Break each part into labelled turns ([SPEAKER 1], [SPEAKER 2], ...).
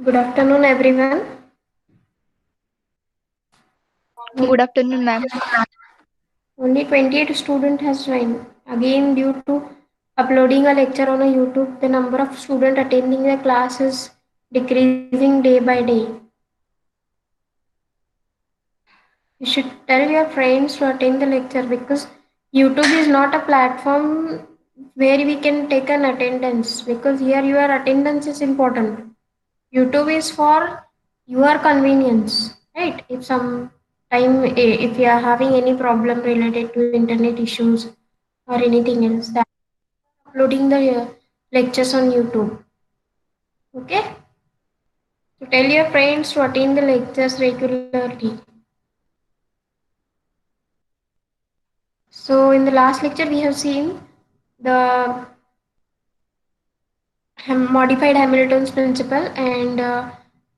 [SPEAKER 1] Good afternoon, everyone.
[SPEAKER 2] Good afternoon, ma'am.
[SPEAKER 1] Only 28 student has joined. Again, due to uploading a lecture on a YouTube, the number of student attending the class is decreasing day by day. You should tell your friends to attend the lecture because YouTube is not a platform where we can take an attendance because here your attendance is important. YouTube is for your convenience, right? If some time if you are having any problem related to internet issues or anything else, that uploading the lectures on YouTube. Okay, so tell your friends to attend the lectures regularly. So in the last lecture we have seen the modified Hamilton's principle, and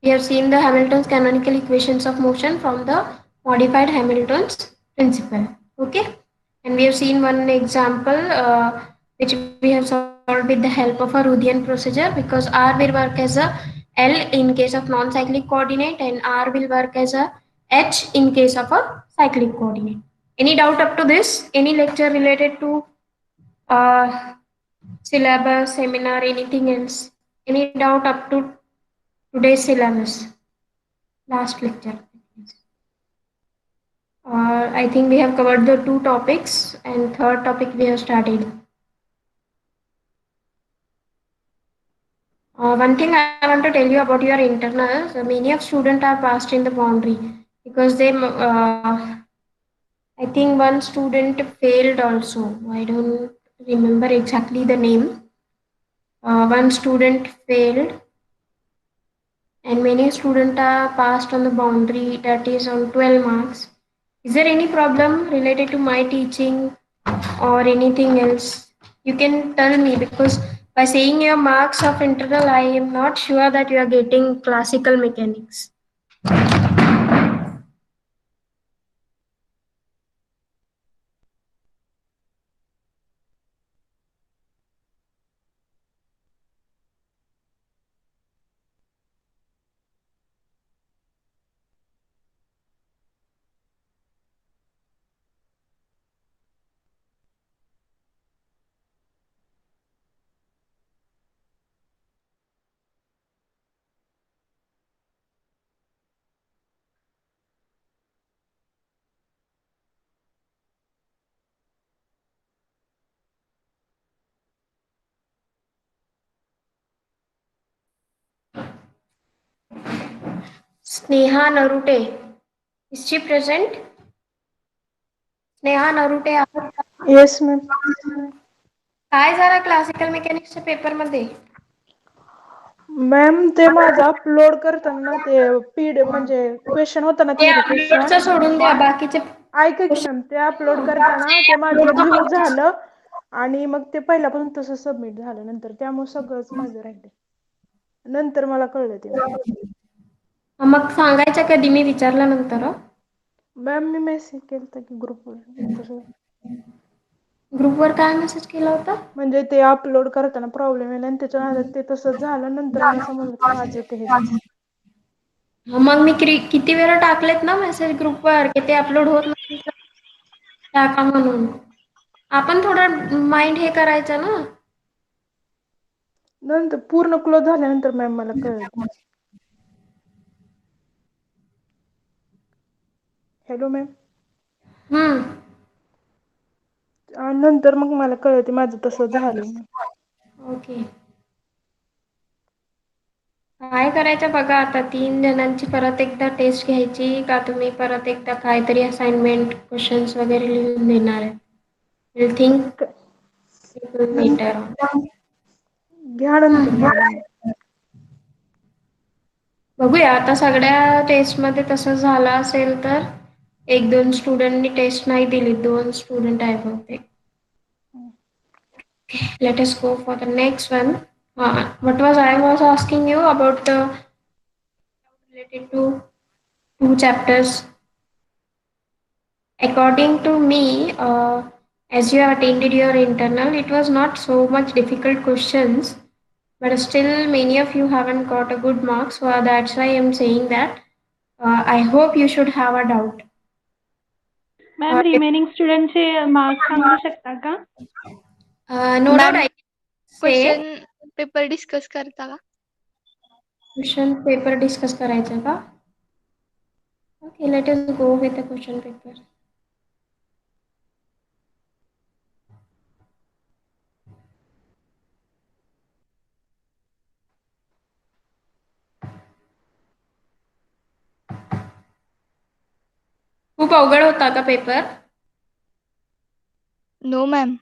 [SPEAKER 1] we have seen the Hamilton's canonical equations of motion from the modified Hamilton's principle. Okay, and we have seen one example which we have solved with the help of a Ruthian procedure, because R will work as a L in case of non-cyclic coordinate and R will work as a H in case of a cyclic coordinate. Any doubt up to this? Any lecture related to uh, syllabus, seminar, anything else? Any doubt up to today's syllabus? Last lecture. I think we have covered the two topics, and third topic we have started. One thing I want to tell you about your internals. Many of students are passed in the boundary because they. I think one student failed also. I don't remember exactly the name. One student failed and many students are passed on the boundary, that is on 12 marks. Is there any problem related to my teaching or anything else? You can tell me, because by saying your marks of internal, I am not sure that you are getting classical mechanics. Sneha Narute, is she present? Sneha Narute आहेत का?
[SPEAKER 3] Yes ma'am.
[SPEAKER 1] काय झालं classical मेकॅनिक्सच्या पेपरमध्ये?
[SPEAKER 3] Ma'am ते माझं upload करताना ते म्हणजे क्वेश्चन होता ना,
[SPEAKER 1] ते
[SPEAKER 3] थिअरी क्वेश्चन.
[SPEAKER 1] अपलोडचं सोडून द्या, बाकीचे
[SPEAKER 3] ऐका की मॅम, ते अपलोड करताना ते माझं व्ह्यू झालं आणि मग ते पहिल्यापासून तसं सबमिट झालं नंतर, त्यामुळे सगळंच माझं राहिलं. नंतर मला कळलं ते मॅम.
[SPEAKER 1] मग सांगायचं कधी मी विचारल्यानंतर?
[SPEAKER 3] मॅम मी मेसेज केला की ग्रुपवर तसं.
[SPEAKER 1] ग्रुपवर काय मेसेज केला होता?
[SPEAKER 3] म्हणजे ते अपलोड करताना प्रॉब्लेम येईल आणि त्याच्या ते तसंच झालं. नंतर मला समजलं की माझं ते हे झालं.
[SPEAKER 1] मग मी किती वेळा टाकलेत ना मेसेज ग्रुपवर की ते अपलोड होत नाही टाका म्हणून. आपण थोडं माइंड हे करायचं ना.
[SPEAKER 3] नंतर पूर्ण क्लोज झाल्यानंतर मॅम मला कळलं ते. Hello ma'am. नंतर मग मला कळलं ते माझं तसं झालंय.
[SPEAKER 1] ओके. काय करायचं बघा आता, 3 जणांची परत एकदा टेस्ट घ्यायची का तुम्ही परत एकदा काहीतरी असाइनमेंट क्वेश्चन्स वगैरे लिहून देणार आहे? Will think it will better.
[SPEAKER 3] घ्या नंतर मॅम.
[SPEAKER 1] बघूया आता, सगळ्या टेस्टमध्ये तसं झालं असेल तर 1-2 स्टुडंटनी टेस्ट नाही दिली, 2 स्टुडंट आहे बहुतेक. Let us go for the next one. What was I was asking you about the related to 2 chapters. According to me, as you have attended your internal, it was not so much difficult questions, but still many of you haven't got a good mark, so that's why I'm saying that I hope you should have a doubt.
[SPEAKER 4] Ma'am remaining स्टुडंटचे marks सांगू शकता का?
[SPEAKER 1] No doubt
[SPEAKER 2] ma'am
[SPEAKER 1] I say
[SPEAKER 2] question paper discuss करता का?
[SPEAKER 1] Question paper discuss करायचं का? Okay, let us go with the question paper. खूप अवघड होता का paper?
[SPEAKER 2] No ma'am.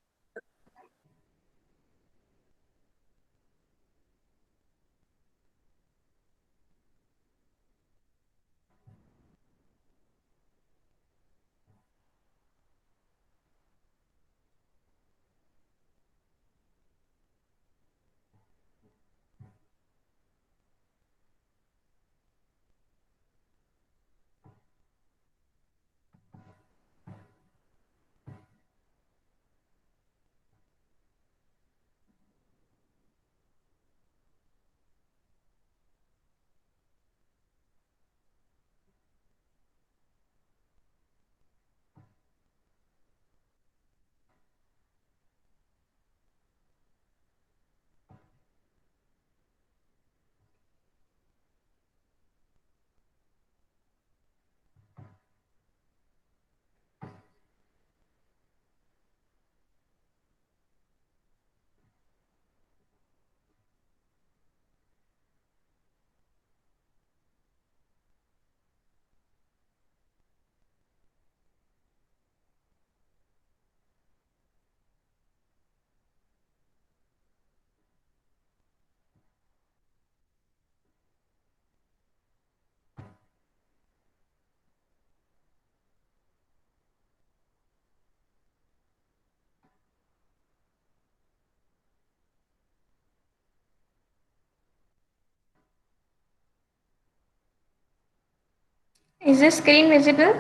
[SPEAKER 1] Is the screen visible?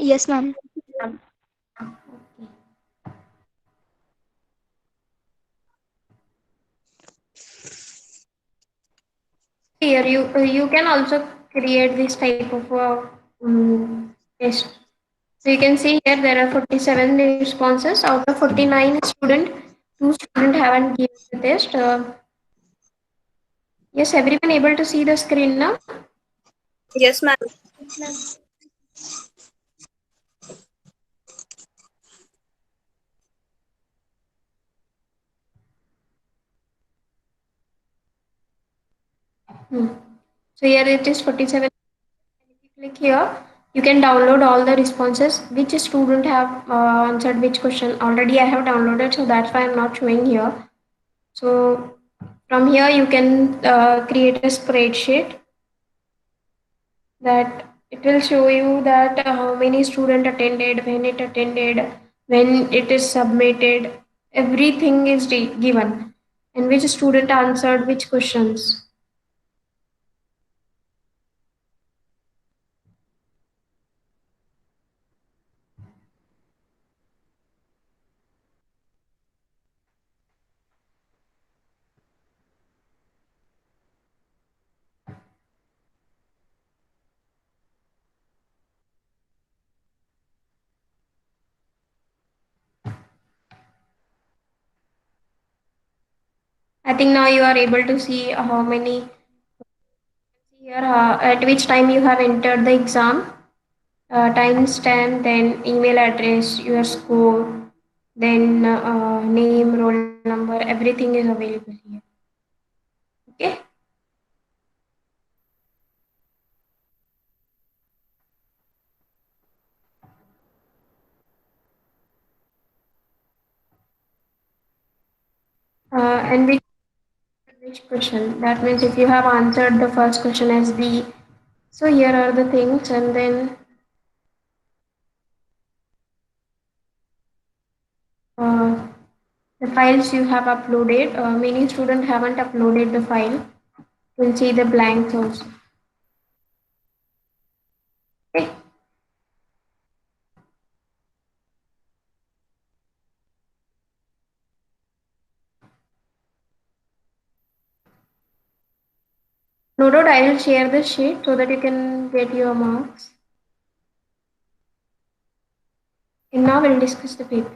[SPEAKER 2] Yes ma'am.
[SPEAKER 1] Here you can also create this type of test. So you can see here there are 47 responses out of 49 student. 2 students haven't given the test. Yes, everyone able to see the screen now?
[SPEAKER 5] Yes, ma'am.
[SPEAKER 1] So here it is 47. If you click here, you can download all the responses which student have answered which question. Already I have downloaded, so that's why I'm not showing here. So from here you can create a spreadsheet that it will show you that how many student attended, when it attended, when it is submitted, everything is given, and which student answered which questions. I think now you are able to see how many here at which time you have entered the exam, time stamp, then email address, your score, then name, roll number, everything is available here. Okay. And which question? That means if you have answered the first question as B, so here are the things, and then the files you have uploaded. Many students haven't uploaded the file. You will see the blanks also. Okay. No doubt, I will share the sheet so that you can get your marks. And now we'll discuss the paper.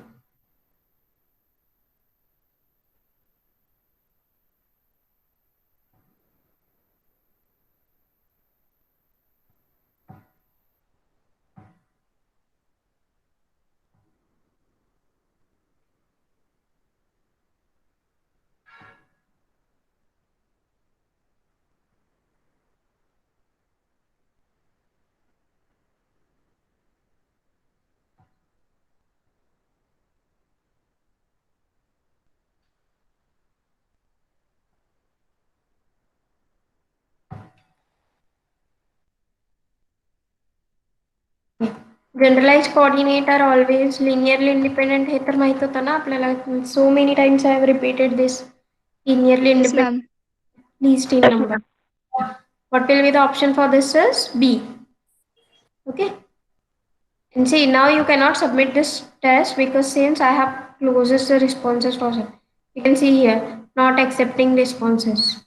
[SPEAKER 1] Generalized coordinate are always linearly independent हे तर माहित होतं ना आपल्याला. So many times I have repeated this. Linearly
[SPEAKER 2] Yes,
[SPEAKER 1] independent
[SPEAKER 2] ma'am.
[SPEAKER 1] least in number. What will be the option for this is B. Okay. And see, now you cannot submit this test because since I have closes the responses for it. You can see here, not accepting responses.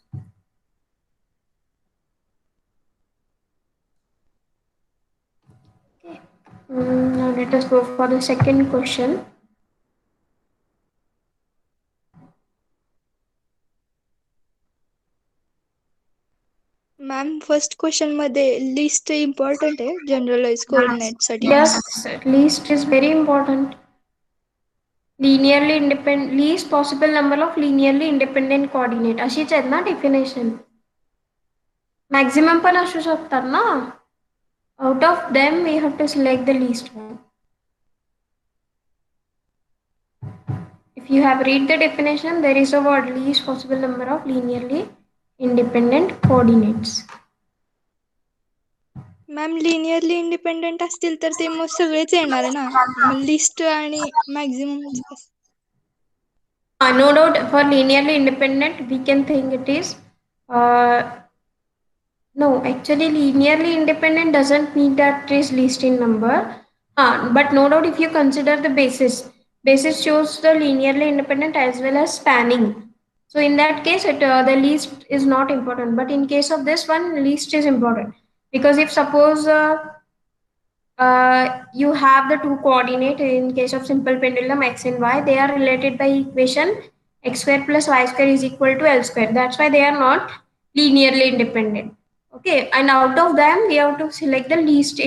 [SPEAKER 1] Okay. Now let us go for the second question.
[SPEAKER 2] Ma'am first question मध्ये list important आहे generalise coordinate साठी.
[SPEAKER 1] Yes, least is very important. Linearly independent, least possible number of linearly independent coordinate अशीच आहेत ना definition. Maximum पण असू शकतात ना. Out of them we have to select the least one. If you have read the definition, there is a word least possible number of linearly independent coordinates.
[SPEAKER 2] Ma'am linearly independent असतील तर ते मग सगळेच येणार आहे ना. मग लिस्ट आणि maximum
[SPEAKER 1] No doubt for linearly independent, we can think it is. No, actually, linearly independent doesn't mean that it is least in number. But no doubt, if you consider the basis shows the linearly independent as well as spanning. So in that case, the least is not important. But in case of this one, least is important because if suppose you have the two coordinate in case of simple pendulum x and y, they are related by equation x square plus y square is equal to L square. That's why they are not linearly independent. Okay, and out of them, we have to select the least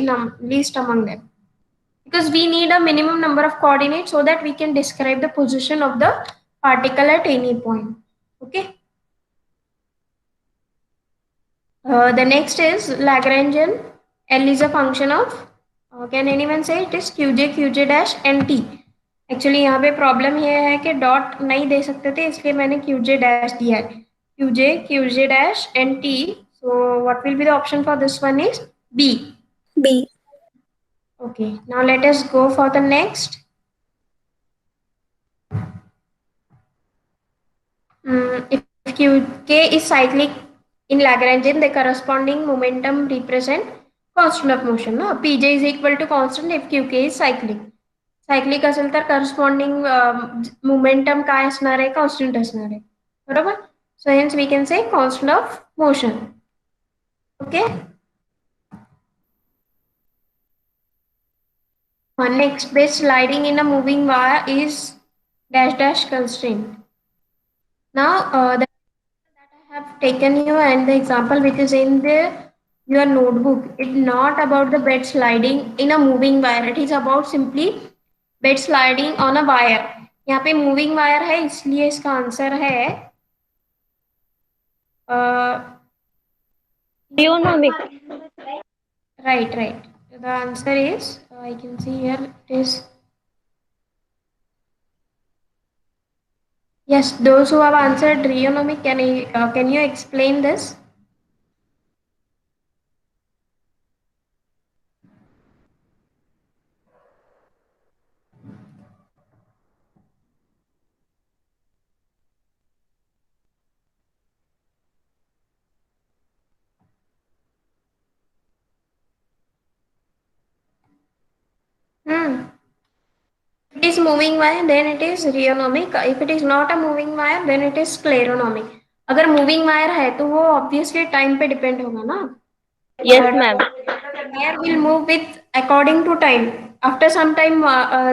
[SPEAKER 1] among them because we need a minimum number of coordinates so that we can describe the position of the particle at any point. Okay. The next is Lagrangian. L is a function of, can anyone say it is qj, qj dash and t. Actually यहाँ पे problem ये है कि dot नहीं दे सकते थे इसलिए मैंने qj dash दिया है. qj, qj dash and t. So what will be the option for this one is B.
[SPEAKER 5] B.
[SPEAKER 1] Okay, now let us go for the next. If Qk is cyclic in Lagrangian, the corresponding momentum represent constant of motion. No? Pj is equal to constant if Qk is cyclic. Cyclic असेल तर corresponding momentum काय असणार आहे constant असणार आहे. बरोबर? So hence we can say constant of motion. Okay. Next, base sliding in a moving wire is dash dash constraint. Now that I have taken you and the example which is in your notebook, it's not about the bed sliding in a moving wire. It is about simply bed sliding on a wire. यहाँ पे moving wire है इसलिए इसका answer है
[SPEAKER 4] Geonomic.
[SPEAKER 1] right. The answer is I can see here it is yes. Those who have answered rheonomic, can you explain this? If it is moving wire, then it is rheonomic. If it is not a moving wire, then it is scleronomic. अगर moving wire है तो वो obviously time पे depend होगा ना.
[SPEAKER 5] Yes, ma'am.
[SPEAKER 1] Wire will move with according to time. After some time,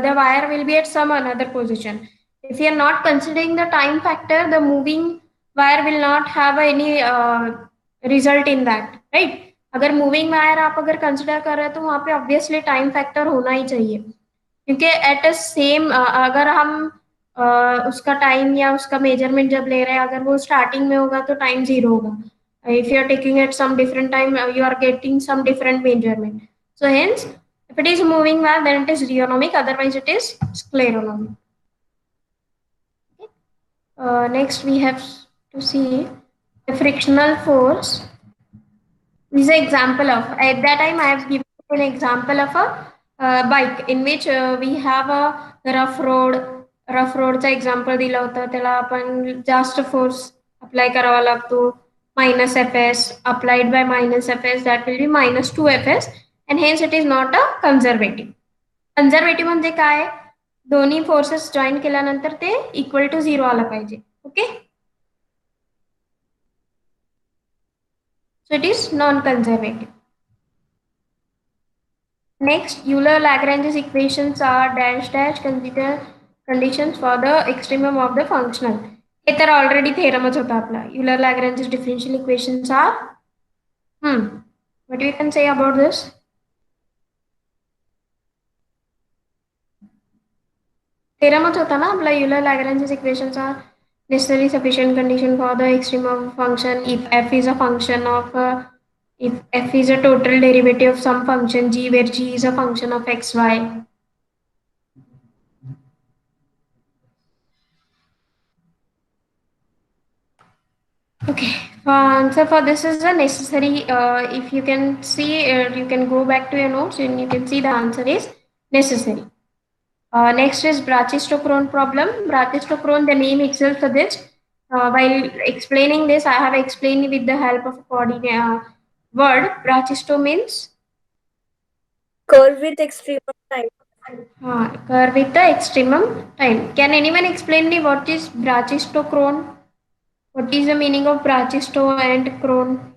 [SPEAKER 1] the wire will be at some another position. If you are not considering the time factor, the moving wire will not have any result in that, right? अगर moving wire आप अगर consider कर रहे हो तो वहाँ पे obviously time factor होना ही चाहिए, क्योंकि एट अ सेम अगर हम उसका टाइम या उसका मेजरमेंट जब ले रहे हैं, अगर वो स्टार्टिंग में होगा तो टाइम जीरो होगा. If you are taking at some different time, you are getting some different measurement. So hence, if it is moving well, then it is reonomic. Otherwise, it is scleronomic. Next, we have to see the frictional force. This is an example of. At that time, I have given an example of a bike in which we have a rough road. Rough रोडचा example दिला होता, त्याला आपण जास्त force apply करावा लागतो. minus fs applied by minus fs, that will be minus 2 fs, and hence it is not a conservative. कंझर्वेटिव्ह म्हणजे काय, दोन्ही फोर्सेस जॉईन केल्यानंतर ते इक्वल टू झिरो आला पाहिजे. Okay, so it is non-conservative. Next, Euler-Lagrange's equations are dash dash consider conditions for the extremum of the functional. हे तर already थेरमच होता आपला. Euler-Lagrange's differential equations are what you can say about this? थेरमच होता ना आपला. Euler-Lagrange's equations are necessary sufficient condition for the extremum of function if f is a function of if f is a total derivative of some function g, where g is a function of x, y. Okay, answer for this is a necessary. If you can see, you can go back to your notes and you can see the answer is necessary. Next is Brachistochrone problem. Brachistochrone, the name itself suggests. While explaining this, I have explained with the help of a coordinate word. Brachisto means
[SPEAKER 5] Curve with extreme time.
[SPEAKER 1] curve with the extremum time. Can anyone explain me what is Brachistochrone? What is the meaning of Brachisto and crone?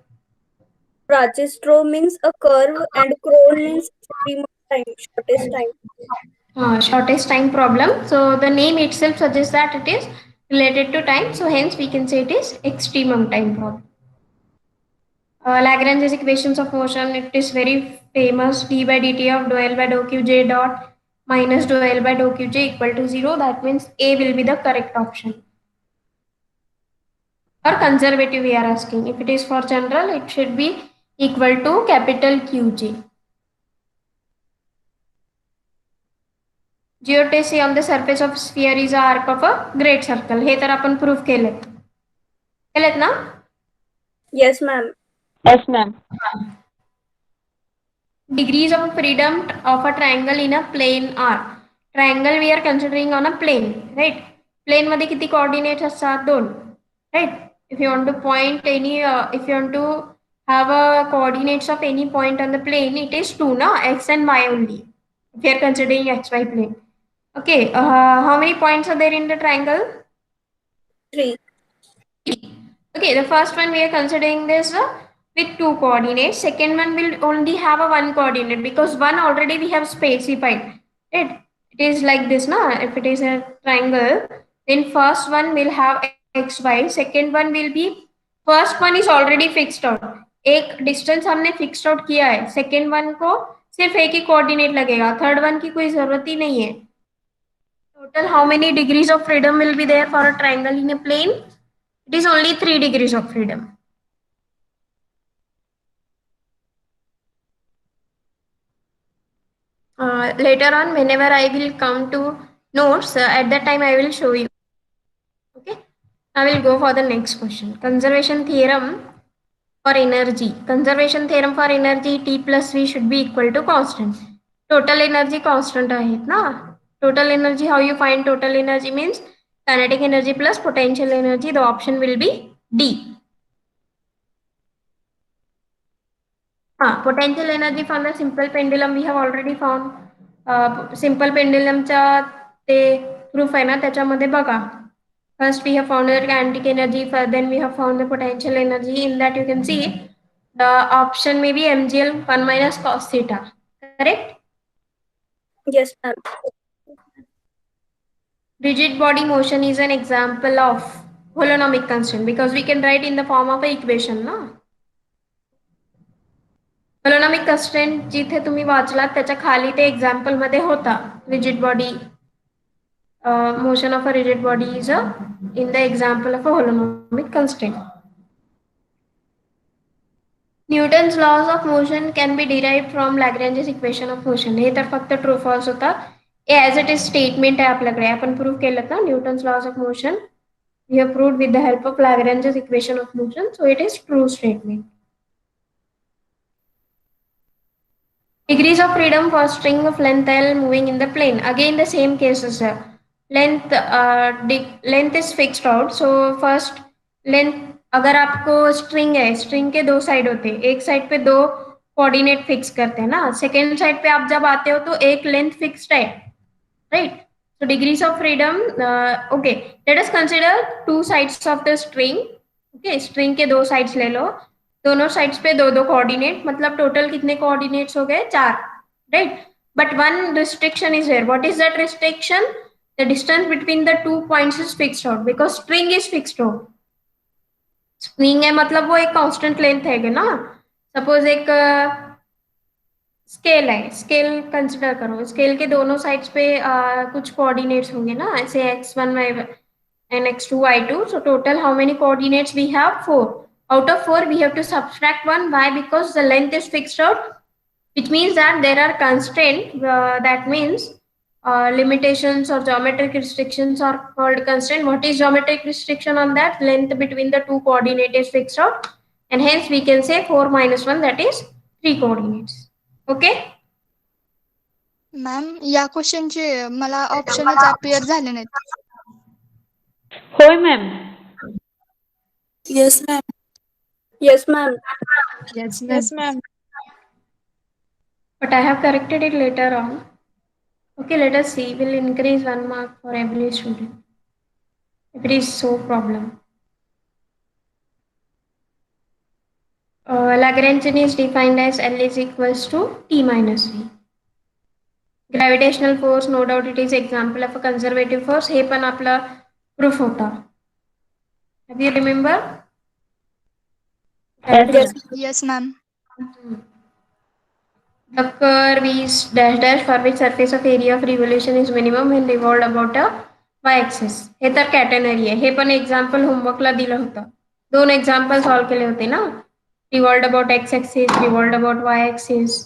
[SPEAKER 5] Brachistro means a curve and crone means extreme time, shortest time.
[SPEAKER 1] Shortest time problem. So the name itself suggests that it is related to time. So hence we can say it is extremum time problem. Lagrange's equations of motion, it is very famous. D by dt of dou L by dou Q J dot minus dou L by dou Q J equal to 0. That means A will be the correct option. For conservative we are asking. If it is for general, it should be equal to capital QJ. Geodesy on the surface of sphere is a arc of a great circle. हे तर आपण proof केलेत ना?
[SPEAKER 5] Yes, ma'am.
[SPEAKER 4] Yes, ma'am.
[SPEAKER 1] Degrees of freedom of a triangle in a plane are. Triangle we are considering on a plane, right? Plane मध्ये किती coordinates असतात? 2, right? If you want to point any, if you want to have a coordinates of any point on the plane, it is 2, na? X and Y only. If you are considering XY plane. Okay, how many points are there in the triangle?
[SPEAKER 5] 3.
[SPEAKER 1] Okay, the first one we are considering this with 2 coordinates. Second one will only have a 1 coordinate because 1 already we have specified. It is like this, na? If it is a triangle, then first one will have x, y. Second one will be, first one is already fixed out. एक distance हमने fix out किया है. Second one को सिर्फ एक ही coordinate लगेगा. Third one की कोई जरूरत ही नहीं है. Total how many degrees of freedom will be there for a triangle in a plane? It is only 3 degrees of freedom. Later on, whenever I will come to notes, at that time I will show you. Okay, I will go for the next question. Conservation theorem for energy. Conservation theorem for energy, T plus V should be equal to constant. Total energy constant आहेत ना? Total energy, how you find total energy means kinetic energy plus potential energy. The option will be D. Potential energy from the simple pendulum we have already found. Simple pendulum चा ते proof आहे ना, त्याच्यामध्ये बघा First, we have found the kinetic energy, then we have found the potential energy. In that, you can see the option may be MGL 1 minus cos theta. Correct?
[SPEAKER 5] Yes, ma'am.
[SPEAKER 1] Rigid body motion is an example of holonomic constant because we can write in the form of an equation. No? Holonomic constraint जिथे तुम्ही वाचलात त्याच्या खाली ते example मध्ये होता rigid body motion of a rigid body is in the example of a holonomic constraint. Newton's laws of motion can be derived from Lagrange's equation of motion. हे तर फक्त ट्रू फॉल्स होता. ॲज इट इज स्टेटमेंट आहे आपल्याकडे. आपण prove केलं ना Newton's laws of motion. We have proved with the help of Lagrange's equation of motion. So it is true statement. Degrees of freedom for string of length L moving in the plane. Again the same cases. Length is fixed out. So first length, अगर आपको string है, string के दो side होते हैं, एक side पे दो कोऑर्डिनेट फिक्स करते हैं ना, सेकेंड साइड पे आप जब आते हो तो एक लेंथ फिक्स्ड है, right? So degrees of freedom, okay, let us consider two sides of the string. Okay, string के दो sides ले लो, दोनों sides पे दो दो कोऑर्डिनेट, मतलब टोटल कितने कोऑर्डिनेट्स हो गए? 4, right? But one restriction is here. What is that restriction? The distance between the 2 points is fixed out because string is fixed out. String है मतलब वो एक कांस्टेंट लेंथ है ना. सपोज एक स्केल है, स्केल कंसिडर करो, स्केल के दोनों साइड्स पे कुछ कोऑर्डिनेट्स होंगे ना, ऐसे x1 and x2 y2. So total how many coordinates we have? 4. Out of 4 we have to subtract 1. Why? Because the length is fixed out, which means that there are constraints. That means limitations or geometric restrictions are called constraint. What is geometric restriction on that? Length between the two coordinates is fixed out, and hence we can say 4 minus 1, that is 3 coordinates. Okay.
[SPEAKER 2] Ma'am या क्वेश्चनचे मला ऑप्शनच appear झाले नाहीत.
[SPEAKER 4] होय ma'am.
[SPEAKER 5] Yes, ma'am. Yes, ma'am.
[SPEAKER 2] Yes ma'am.
[SPEAKER 1] But I have corrected it later on. Okay, let us see. We'll increase 1 mark for every student if it is so problem. Lagrangian is defined as L is equals to T minus V. Gravitational force, no doubt it is example of a conservative force. हे पण आपला proof होता. Have you remember?
[SPEAKER 5] Yes.
[SPEAKER 2] Yes ma'am.
[SPEAKER 1] The curve is dash dash for which surface of area of revolution is minimum when revolved about a y-axis. हे तर catenary आहे. हे पण example होमवर्कला दिलं होतं. 2 example solve केले होते ना, revolved about X axis, revolved about Y axis.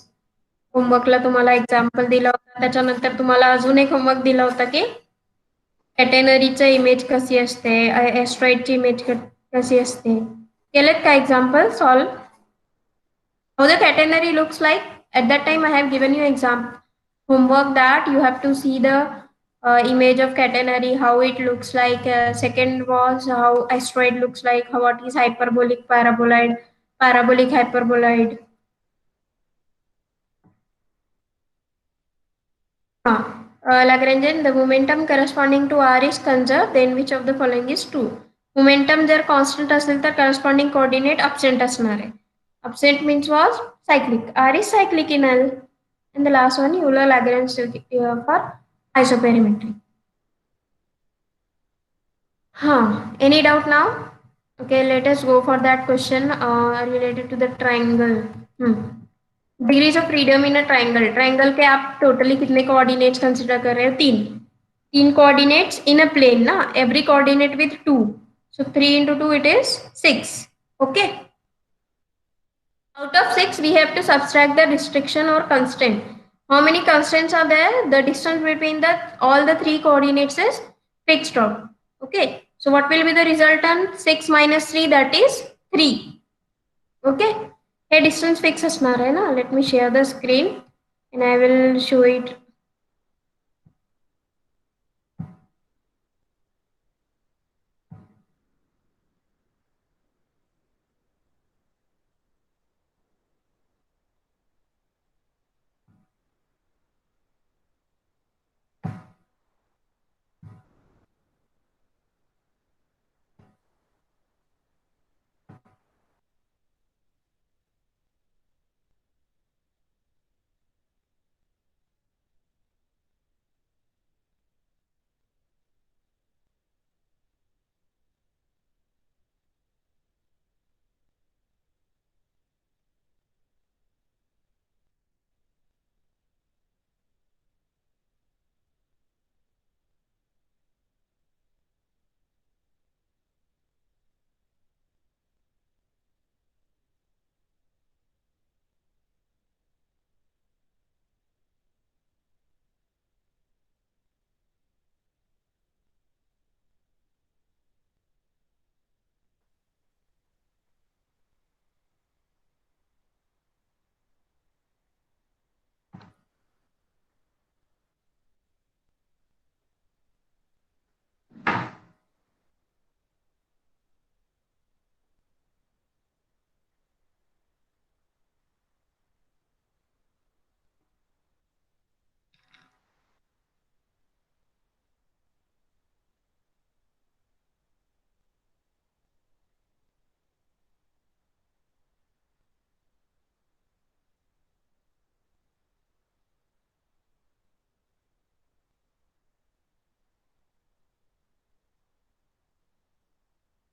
[SPEAKER 1] होमवर्कला तुम्हाला एक्झाम्पल दिला होता. त्याच्यानंतर तुम्हाला अजून एक होमवर्क दिला होता की कॅटेनरीची इमेज कशी असते, एस्ट्रॉइडची इमेज कशी असते. केलेत का example solve? How the catenary looks like? At that time I have given you example homework that you have to see the image of catenary, how it looks like. Second was how asteroid looks like, how what is hyperbolic paraboloid, parabolic hyperboloid. Lagrangian, the momentum corresponding to r is conserved, then which of the following is true? Momentum जर constant असेल तर corresponding coordinate absent असणार आहे. Absent means was cyclic. R is cyclic in L. And the last one, Euler-Lagrange for isoperimetry. Any doubt now? Okay, let us go for that question related to the triangle. Degrees of freedom in a triangle. Triangle के आप totally कितने coordinates consider कर रहे हो? 3 coordinates in a plane ना. Every coordinate with 2. So 3 into 2 it is 6. Okay. Out of 6, we have to subtract the restriction or constraint. How many constraints are there? The distance between all the 3 coordinates is fixed out. Okay. So what will be the resultant? 6 minus 3, that is 3. Okay. Here distance fix असणार आहे ना. Let me share the screen and I will show it.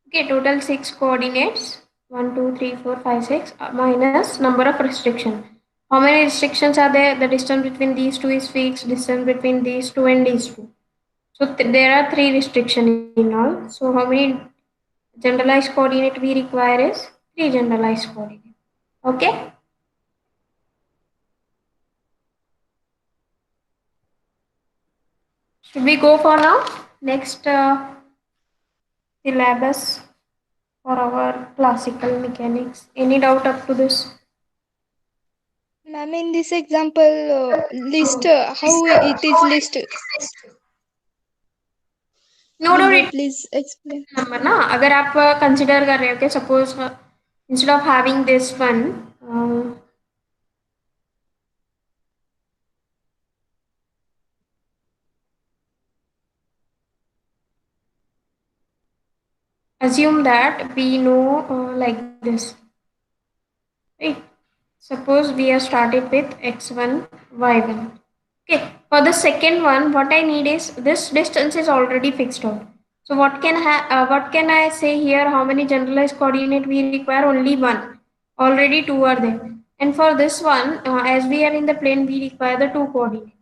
[SPEAKER 1] Okay, total 6 coordinates 1, 2, 3, 4, 5, 6 minus number of restriction. How many restrictions are there? The distance between these two is fixed, distance between these two and these two. So there are 3 restrictions in all. So how many generalized coordinate we require is 3 generalized coordinate. Okay. Should we go for now? Next syllabus for our classical mechanics. Any doubt up to this?
[SPEAKER 2] Ma'am, in this example, list how it is listed.
[SPEAKER 1] No,
[SPEAKER 2] Will
[SPEAKER 1] no,
[SPEAKER 2] you
[SPEAKER 1] it
[SPEAKER 2] please explain?
[SPEAKER 1] Number ना अगर आप consider कर रहे हो कि suppose instead of having this one assume that we know like this, right? Suppose we are started with x1 y1. Okay, for the second one what I need is this distance is already fixed out. So what can I say here? How many generalized coordinate we require? Only one. Already two are there. And for this one, as we are in the plane, we require the two coordinate.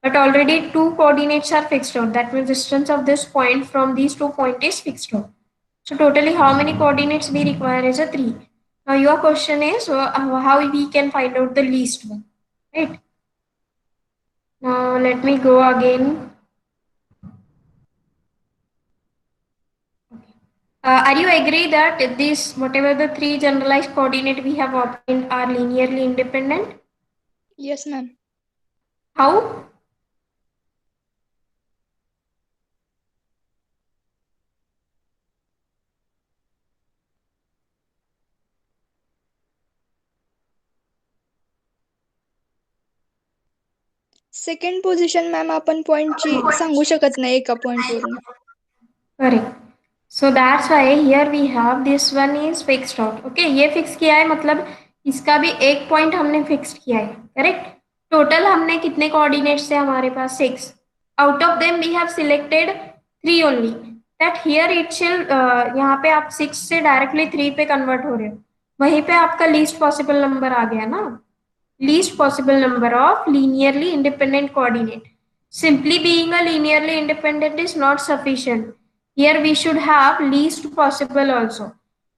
[SPEAKER 1] But already two coordinates are fixed out. That means distance of this point from these 2 points is fixed out. So totally how many coordinates we require is a 3. Now your question is how we can find out the least one, right? Now let me go again. Are you agree that these whatever the 3 generalized coordinate we have obtained are linearly independent?
[SPEAKER 2] Yes, ma'am.
[SPEAKER 1] How?
[SPEAKER 2] Second position ma'am आपण पॉइंटची सांगू शकत नाही एका point वरून.
[SPEAKER 1] Correct. So that's why here we have this one is fixed out. Okay, ये fix किया है मतलब इसका भी एक पॉइंट हमने फिक्स किया है. करेक्ट. टोटल हमने कितने कोऑर्डिनेट्स थे हमारे पास 6. Out of them we have selected 3 only. That here it shall यहाँ पे आप 6 से डायरेक्टली 3 पे कन्वर्ट हो रहे हो. वहीं पे आपका लीस्ट पॉसिबल नंबर आ गया ना. Least possible number of linearly independent coordinate. Simply being a linearly independent is not sufficient. Here we should have least possible also.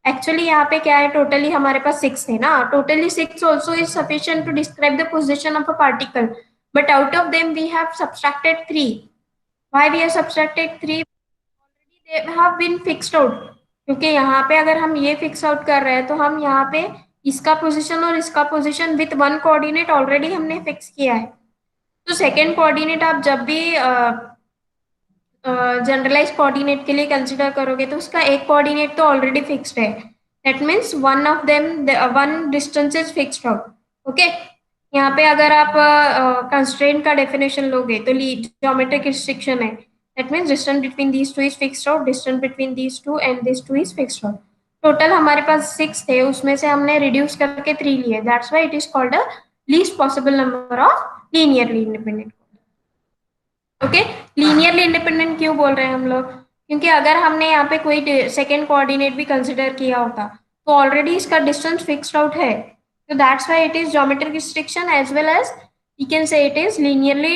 [SPEAKER 1] Actually यहाँ पे क्या है totally हमारे पास 6 थे ना. Totally 6 also is sufficient to describe the position of a particle. But out of them we have subtracted 3. Why we have subtracted 3? Already they have been fixed out. क्योंकि यहाँ पे अगर हम ये फिक्स आउट कर रहे हैं तो हम यहाँ पे इसका पोजीशन और इसका position with one coordinate already हमने फिक्स किया है. तो सेकेंड कोऑर्डिनेट आप जब भी जनरलाइज कोऑर्डिनेट के लिए कंसिडर करोगे तो उसका एक कोऑर्डिनेट तो ऑलरेडी फिक्स्ड है. That means one of them one distance is fixed out. Okay, यहाँ पे अगर आप कंस्ट्रेंट का डेफिनेशन लोगे तो ज्योमेट्रिक रिस्ट्रिक्शन है. That means distance between these two is fixed out, distance between these two and this two is fixed out. Total हमारे पास 6 थे, उसमें से हमने रिड्यूस करके 3 लिए. That's why it is called a least possible number of linearly independent. Okay, linearly independent क्यों बोल रहे हैं हम लोग? क्योंकि अगर हमने यहाँ पे कोई सेकेंड कोऑर्डिनेट भी कंसिडर किया होता तो ऑलरेडी इसका डिस्टेंस फिक्स्ड आउट है. So that's why it is geometric restriction as well as we can say it is linearly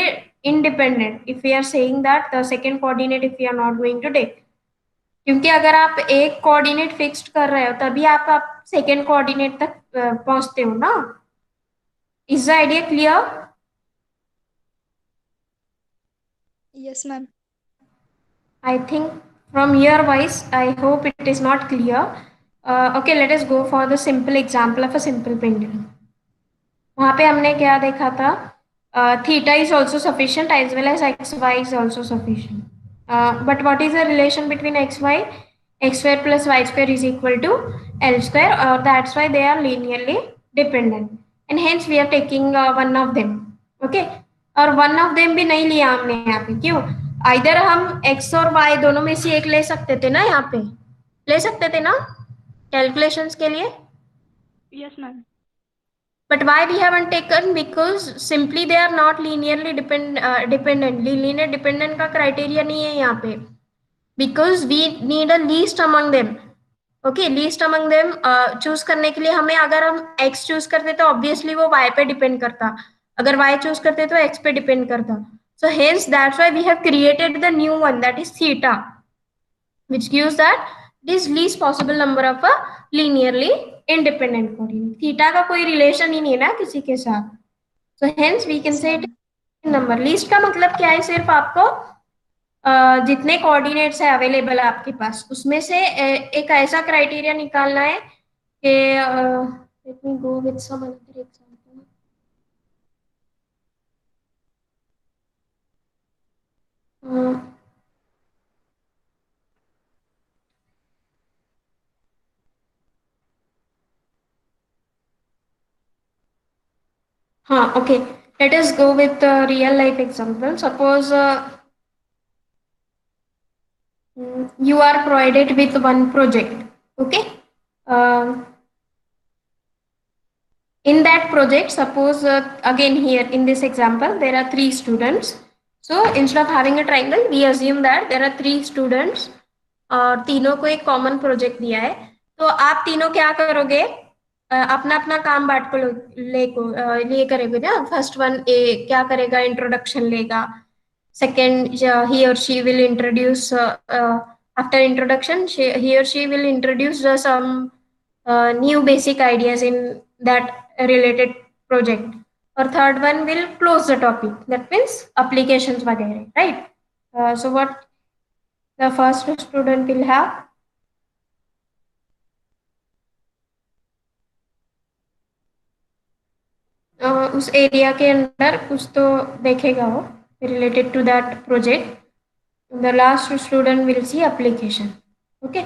[SPEAKER 1] independent if we are saying that the second coordinate if we are not going to take. क्योंकि अगर आप एक coordinate fixed कर रहे हो तभी आप second coordinate तक पहुंचते हो ना. Is the idea clear?
[SPEAKER 2] Yes, ma'am.
[SPEAKER 1] I think from your voice, I hope it is not clear. Okay, let us go for the simple example of a simple pendulum. वहाँ पे हमने क्या देखा था? Theta is also sufficient as well as xy is also sufficient. But what is the relation between xy? X square plus y square is equal to L square. That's why they are linearly dependent. And hence we are taking one of them. Okay. और one of them भी नहीं लिया हमने यहाँ पे. क्यों? Either हम x और y दोनों में से एक ले सकते थे ना, यहाँ पे ले सकते थे ना कैलकुलेशंस के लिए.
[SPEAKER 4] Yes, ma'am.
[SPEAKER 1] But why we haven't taken? Because simply they are not linearly dependent. Linear dependent का criteria नहीं है यहाँ पे. Because we need a least among them. Okay, least among them choose करने के लिए हमें, अगर हम x चूज करते तो ऑब्वियसली वो y पे डिपेंड करता, अगर y चूज करते तो x पे डिपेंड करता. So hence that's why we have created the new one, that is theta, which gives that it is least possible number of a linearly independent coordinate. Theta का कोई relation ही नहीं है ना किसी के साथ. So hence we can
[SPEAKER 2] Yes,
[SPEAKER 1] say it
[SPEAKER 2] ma'am.
[SPEAKER 1] is number. Least का मतलब क्या है, सिर्फ आपको जितने कोऑर्डिनेट्स है अवेलेबल है आपके पास, उसमें से एक ऐसा क्राइटेरिया निकालना है कि let me go with some another example. हाँ, okay, let us go with real life example. Suppose you are provided with one project. Okay, in that project, suppose again here in this example there are three students. So instead of having a triangle, we assume that there are three students और तीनों को एक common project दिया है. तो आप तीनों क्या करोगे, अपना अपना काम बांट को लिए करेंगे ना. फर्स्ट वन ए क्या करेगा, इंट्रोडक्शन लेगा. Second, he or she will introduce after introduction, he or she will introduce some new basic ideas in that related project. Or third one will close the topic, that means applications वगैरह, right? So what the first student will have, उस area के अंदर कुछ तो देखेगा वो related to that project. The last student will see application. Okay,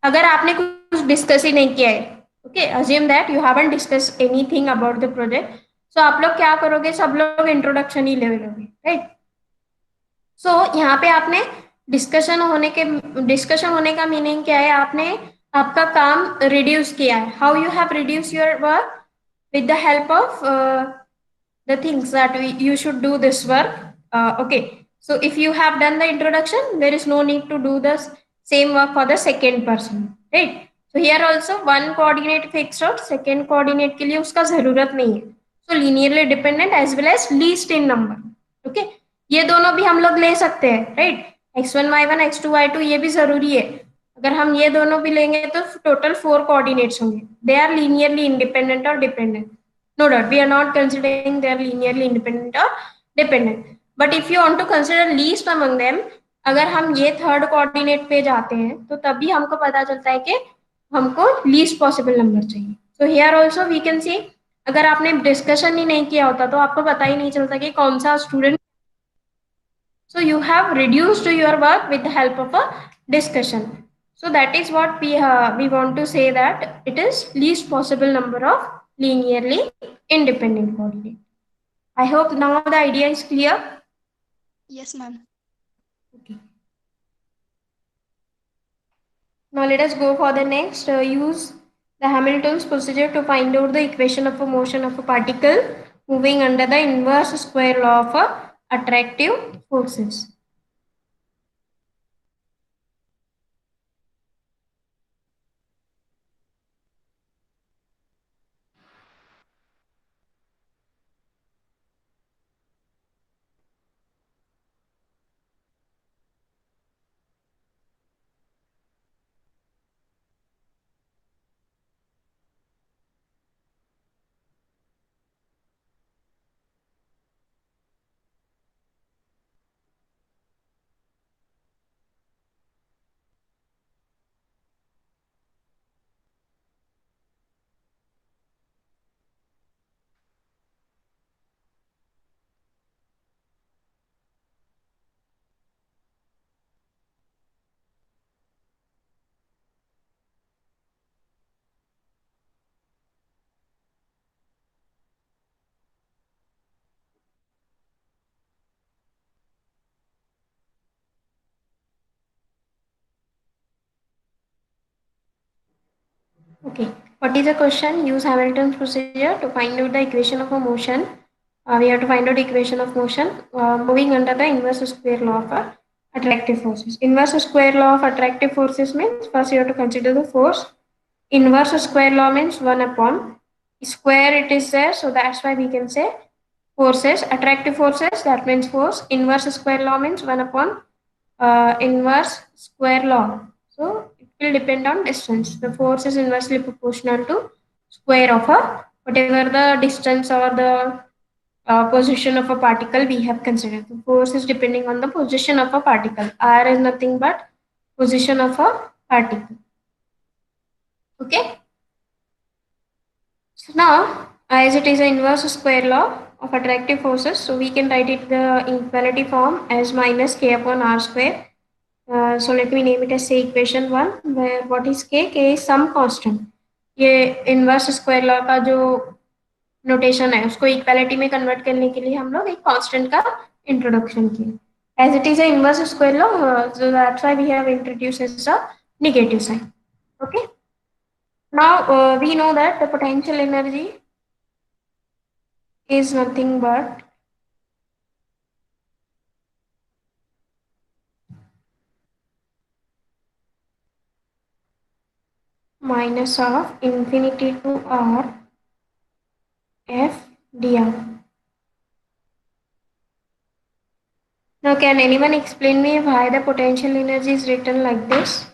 [SPEAKER 1] अगर आपने कुछ डिस्कस ही नहीं किया है, okay, assume that you haven't discussed anything about the project, so आप लोग क्या करोगे, सब लोग इंट्रोडक्शन ही ले लोगे, राइट? सो यहाँ पे आपने डिस्कशन होने का मीनिंग क्या है, आपने आपका काम रिड्यूस किया है. How you have reduce your work, with the help of the things that you should do this work. Okay, so if you have done the introduction, there is no need to do the same work for the second person, right? So here also one coordinate fixed out, second coordinate के लिए उसका जरूरत नहीं है. So linearly dependent as well as least in number. Okay, ये दोनों भी हम लोग ले सकते हैं, right? x1 y1 x2 y2 ये भी जरूरी है. अगर हम ये दोनों भी लेंगे तो टोटल 4 कोऑर्डिनेट्स होंगे. दे आर लीनियरली इंडिपेंडेंट और dependent. No doubt, we are not considering they are linearly independent और dependent. But if you want to consider least among them, अगर हम ये थर्ड कोऑर्डिनेट पे जाते हैं तो तभी हमको पता चलता है कि हमको लीस्ट पॉसिबल नंबर चाहिए. So here also we can see, अगर आपने डिस्कशन ही नहीं किया होता तो आपको पता ही नहीं चलता कि कौन सा student. So you have reduced your work with the help of a discussion. So that is what we want to say, that it is least possible number of linearly independent coordinate. I hope now the idea is clear.
[SPEAKER 2] Yes, ma'am.
[SPEAKER 1] Okay. Now let us go for the next. Use the Hamilton's procedure to find out the equation of a motion of a particle moving under the inverse square law of attractive forces. Okay, what is the question? Use Hamilton's procedure to find out the equation of a motion. We have to find out equation of motion moving under the inverse square law of attractive forces. Inverse square law of attractive forces means first you have to consider the force. inverse square law means 1 upon square it is there, so that's why we can say forces, attractive forces, that means force. Inverse square law means 1 upon inverse square law. So it will depend on distance. The force is inversely proportional to square of a whatever the distance or the position of a particle we have considered. The force is depending on the position of a particle. R is nothing but position of a particle. Okay. So now, as it is an inverse square law of attractive forces, so we can write it the inequality form as minus k upon r square. So let me name it as say equation 1, where what is k? K is some constant. ये inverse square law का जो notation है उसको equality में convert करने के लिए हम लोग एक कांस्टेंट का इंट्रोडक्शन किया. As it is an inverse square law, so that's why we have introduced as a negative sign. Okay. Now we know that the potential energy is nothing but minus of infinity to r f dr. Now can anyone explain me why the potential energy is written like this?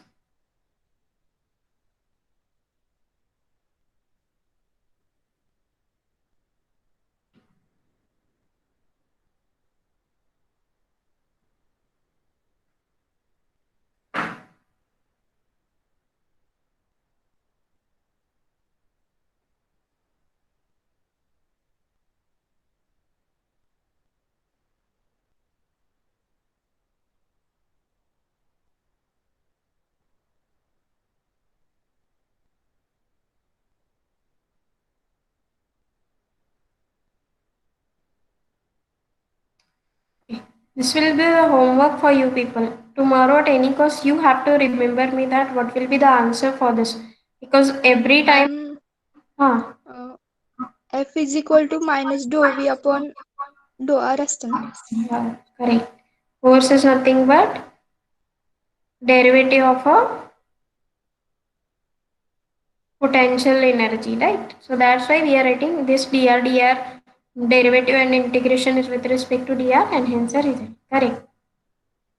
[SPEAKER 1] This will be the homework for you people. Tomorrow at any cost you have to remember me that what will be the answer for this. Because every time
[SPEAKER 2] F is equal to minus dou V upon dou R असतं ना.
[SPEAKER 1] yeah, correct. Force is nothing but derivative of a potential energy, right? So that's why we are writing this dr derivative and integration is with respect to dr and hence the result. Correct.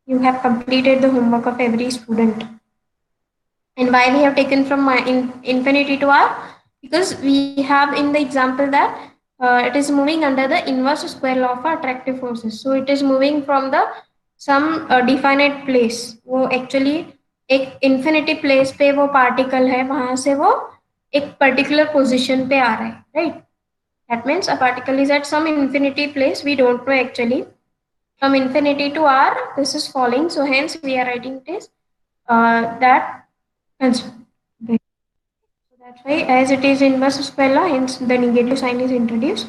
[SPEAKER 1] You have completed the homework of every student. And why we have taken from infinity to r? Because we have in the example that it is moving under the inverse square law of attractive forces. So it is moving from the some definite place. वो actually एक infinity place पे वो particle है, वहां से वो एक particular position पे आ रहा है, right? That means a particle is at some infinity place. We don't know actually. From infinity to r, this is falling. So hence we are writing this that. So that's why as it is inverse square law, hence the negative sign is introduced.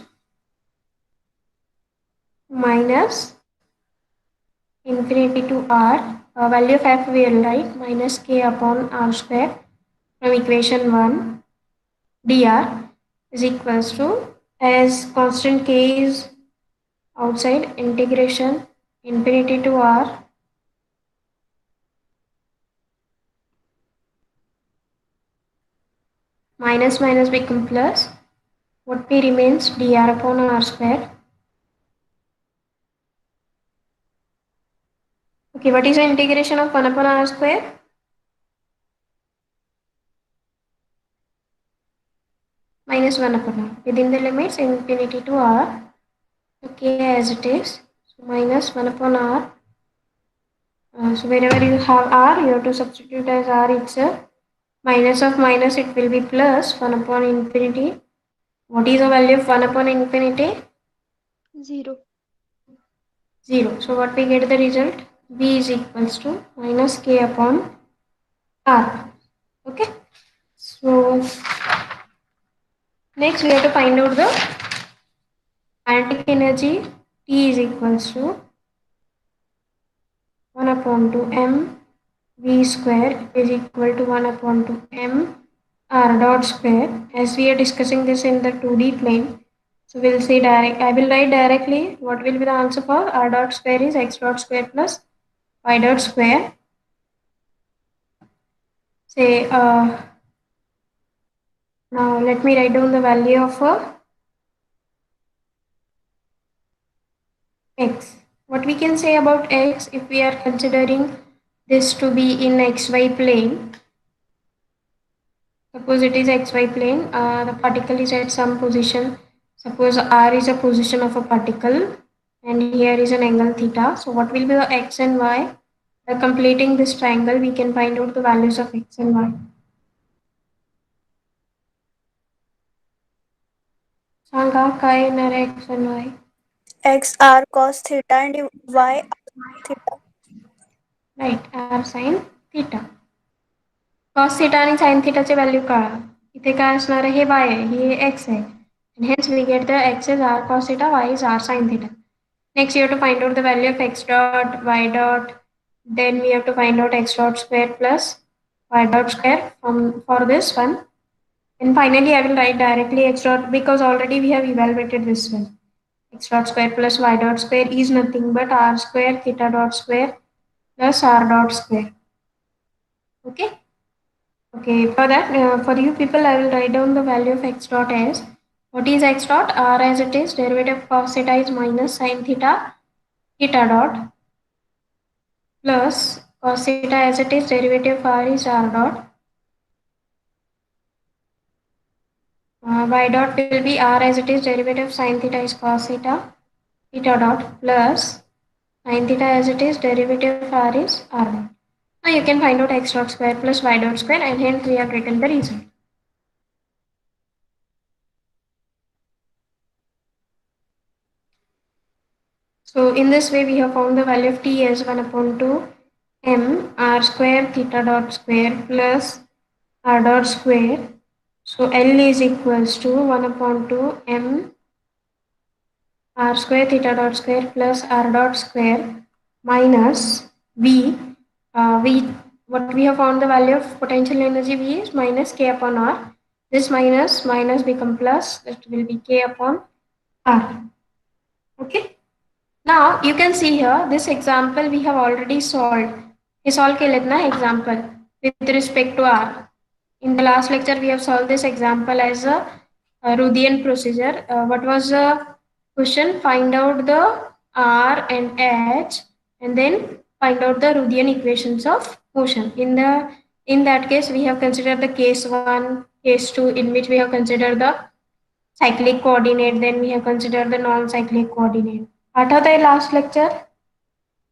[SPEAKER 1] Minus infinity to r, value of f we will write minus k upon r square from equation 1 dr is equals to, as constant k is outside, integration infinity to r minus minus become plus, what p remains dr upon r square. Okay, what is the integration of 1 upon r square? Minus 1 upon r within the limits infinity to r. Okay, as it is. So minus 1 upon r. So wherever you have r, you have to substitute as r itself. Minus of minus, it will be plus 1 upon infinity. What is the value of 1 upon infinity?
[SPEAKER 2] 0.
[SPEAKER 1] 0. So what we get the result? B is equals to minus k upon r. Okay. So next we have to find out the kinetic energy. T is equals to 1 upon 2 m v square is equal to 1 upon 2 m r dot square. As we are discussing this in the 2D plane, so we'll say direct. I will write directly what will be the answer for r dot square is x dot square plus y dot square. Say Now let me write down the value of x. What we can say about x if we are considering this to be in xy plane? Suppose it is xy plane, the particle is at some position. Suppose r is a position of a particle and here is an angle theta. So what will be the x and y? By completing this triangle, we can find out the values of x and y. सांगा काय येणार आहे x and y?
[SPEAKER 5] X r cos theta and y r theta.
[SPEAKER 1] Right, r sin theta. Cos theta आणि sin theta चे value काढा. इथे काय असणार आहे? हे y आहे, हे x आहे. And hence we get the x is r cos theta, y is r sin theta. Next you have to find out the value of x dot, y dot. Then we have to find out x dot square plus y dot square for this one. And finally I will write directly x dot because already we have evaluated this one. X dot square plus y dot square is nothing but r square theta dot square plus r dot square. Okay. Okay, for that, for you people, I will write down the value of x dot as, what is x dot? R as it is, derivative of cos theta is minus sin theta, theta dot, plus cos theta as it is, derivative of r is r dot. Y dot will be r as it is, derivative of sin theta is cos theta, theta dot, plus sin theta as it is, derivative of r is r dot. Now you can find out x dot square plus y dot square, and hence we have written the result. So in this way we have found the value of t as 1 upon 2 m r square theta dot square plus r dot square. So L is equals to 1 upon 2 m r square theta dot square plus r dot square minus v. What we have found the value of potential energy V is minus k upon r. This minus become plus. That will be k upon r. Okay. Now you can see here this example we have already solved. We solved na example with respect to r. In the last lecture we have solved this example as a Ruthian procedure. What was the question? Find out the r and h and then find out the Ruthian equations of motion. In that case we have considered the case 1, case 2 in which we have considered the cyclic coordinate, then we have considered the non-cyclic coordinate. आठवत आहे last lecture?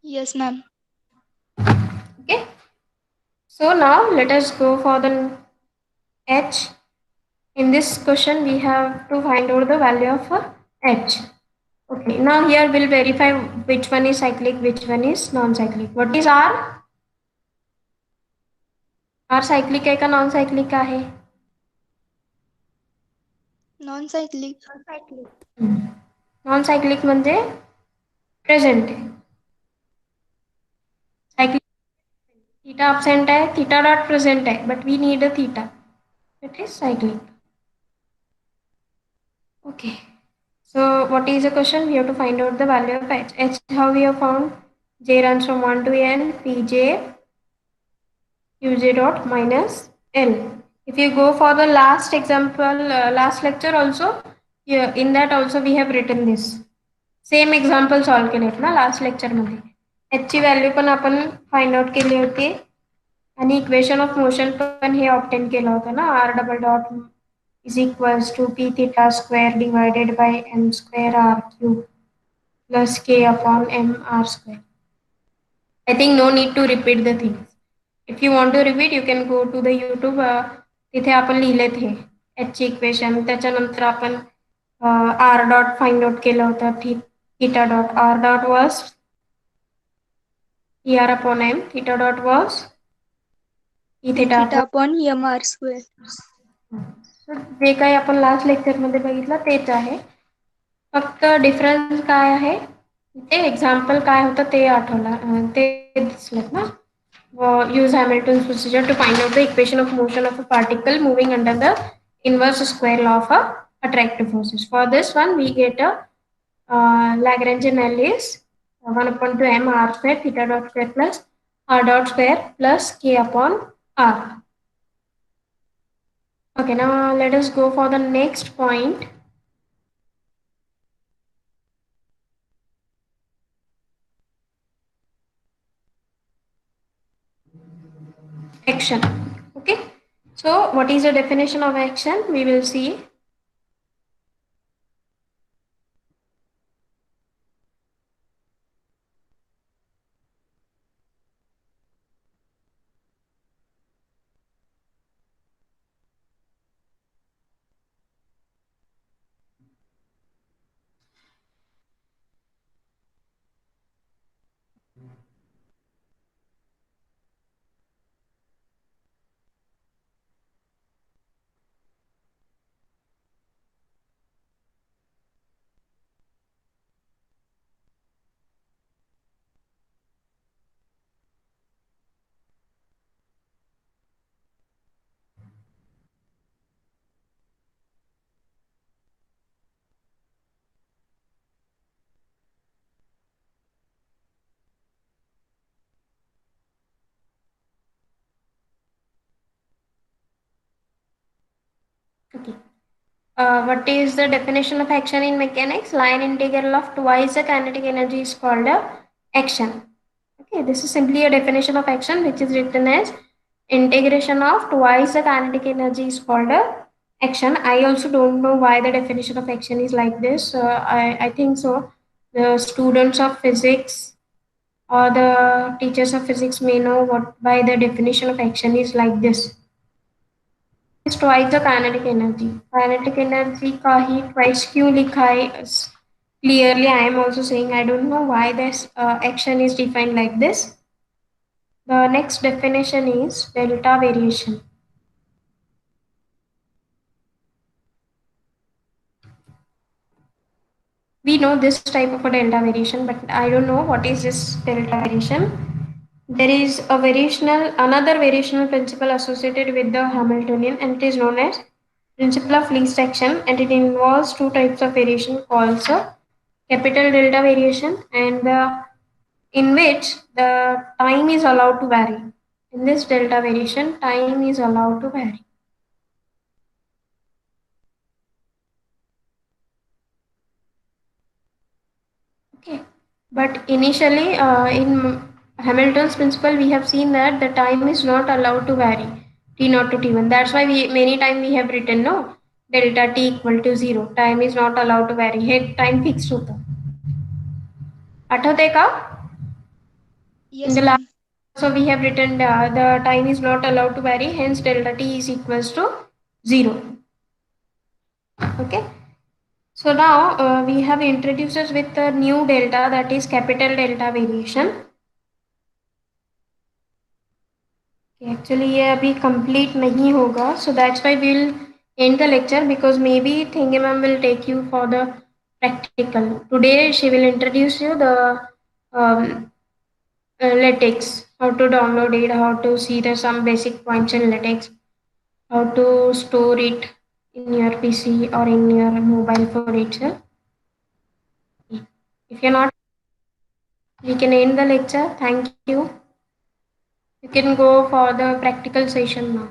[SPEAKER 2] Yes, ma'am.
[SPEAKER 1] Okay. So now let us go for the h. In this question we have to find out the value of h. Okay. Now here we'll verify which one is cyclic, which one is non-cyclic. What is r? r cyclic है का non-cyclic का है?
[SPEAKER 2] Non-cyclic.
[SPEAKER 1] Non-cyclic म्हणजे present आहे. Cyclic theta absent है, theta dot present है, but we need a theta. It is cyclic. Okay. So what is the question? We have to find out the value of h. H how we have found? J runs from 1 to n, Pj, Qj dot minus L. If you go for the last example, last lecture also, in that also we have written this. Same example solve केले ना last lecture मध्ये. h ची value पण आपण find out केली होती आणि equation of motion पण हे ऑब्टेन केलं होतं ना r double dot is equals to p theta square divided by m square r cube plus k upon m r square. I think no need to repeat the things. If you want to repeat, you can go to the YouTube. तिथे आपण लिहिलेत हे h ची equation. त्याच्यानंतर आपण r dot find out केलं होतं theta dot r dot was r upon m, theta dot was e theta
[SPEAKER 2] Theta upon m r square.
[SPEAKER 1] जे काही आपण last lecture मध्ये बघितलं तेच आहे. फक्त डिफरन्स काय आहे ते एक्झाम्पल काय होतं ते आठवलं ते दिसलं ना. Use Hamilton's procedure to find out the equation of motion of a particle moving under the inverse square law of attractive forces. For this one we get a Lagrangian L is 1 upon 2 m r square theta dot square plus r dot square plus k upon r. Okay, now let us go for the next point. Action. Okay. So what is the definition of action? We will see. Okay. What is the definition of action in mechanics? Line integral of twice the kinetic energy is called a action. Okay, this is simply a definition of action which is written as integration of twice the kinetic energy is called a action. I also don't know why the definition of action is like this. I think so. The students of physics or the teachers of physics may know what why the definition of action is like this. Is twice the kinetic energy. Kinetic energy का ही twice क्यों लिखा है? Clearly, I am also saying I don't know why this action is defined like this. The next definition is delta variation. We know this type of a delta variation, but I don't know what is this delta variation. There is a another variational principle associated with the Hamiltonian, and it is known as principle of least action, and it involves two types of variation called capital delta variation and in which the time is allowed to vary. In this delta variation, time is allowed to vary. Okay, but initially in Hamilton's principle, we have seen that the time is not allowed to vary t naught to t1. That's why we many time we have written no delta t equal to 0. Time is not allowed to vary. Hey time fixed होता. आठवते का? In
[SPEAKER 2] yes
[SPEAKER 1] the last,
[SPEAKER 2] ma'am.
[SPEAKER 1] so we have written the time is not allowed to vary. Hence, delta t is equals to 0. Okay. So now we have introduced us with the new delta, that is capital delta variation. Actually ये अभी complete नहीं होगा, so that's why we'll end the lecture because maybe Thingy ma'am will take you for the practical. Today she will introduce you the LaTeX, how to download it, how to see the some basic points in LaTeX, how to store it in your PC or in your mobile phone itself. If you're not, we can end the lecture. Thank you. You can go for the practical session now.